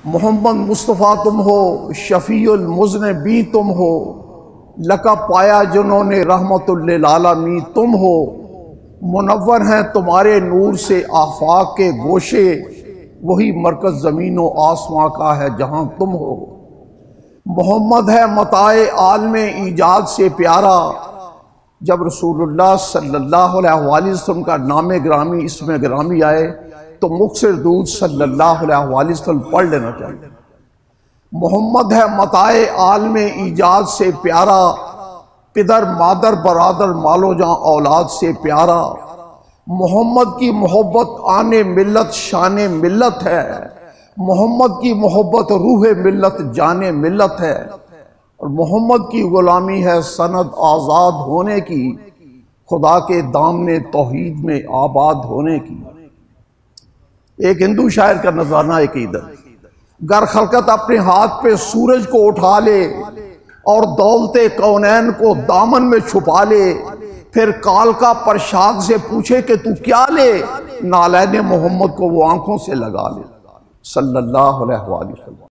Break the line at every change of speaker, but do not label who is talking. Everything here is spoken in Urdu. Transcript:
محمد مصطفیٰ تم ہو، شفیع المذنبین تم ہو، لقب پایا جنہوں نے رحمت للعالمین تم ہو، منور ہیں تمہارے نور سے آفاق کے گوشے، وہی مرکز زمین و آسماں کا ہے جہاں تم ہو۔ محمد ہے متاع عالم ایجاد سے پیارا، جب رسول اللہ صلی اللہ علیہ وآلہ وسلم کا نام گرامی اسم گرامی آئے تو مکثر درود صلی اللہ علیہ وآلہ وسلم پڑھ لینا چاہیے۔ محمد ہے متاع عالم ایجاد سے پیارا، پدر مادر برادر مالو جاں اولاد سے پیارا۔ محمد کی محبت آن ملت شان ملت ہے، محمد کی محبت روح ملت جان ملت ہے، اور محمد کی غلامی ہے سند آزاد ہونے کی، خدا کے دامن توحید میں آباد ہونے کی۔ ایک ہندو شاعر کا نذرانہ ایک ادھر، گر خلقت اپنے ہاتھ پہ سورج کو اٹھا لے اور دولت کونین کو دامن میں چھپا لے، پھر کال کا پرشاد سے پوچھے کہ تو کیا لے، نالین محمد کو وہ آنکھوں سے لگا لے، صلی اللہ علیہ وآلہ وسلم۔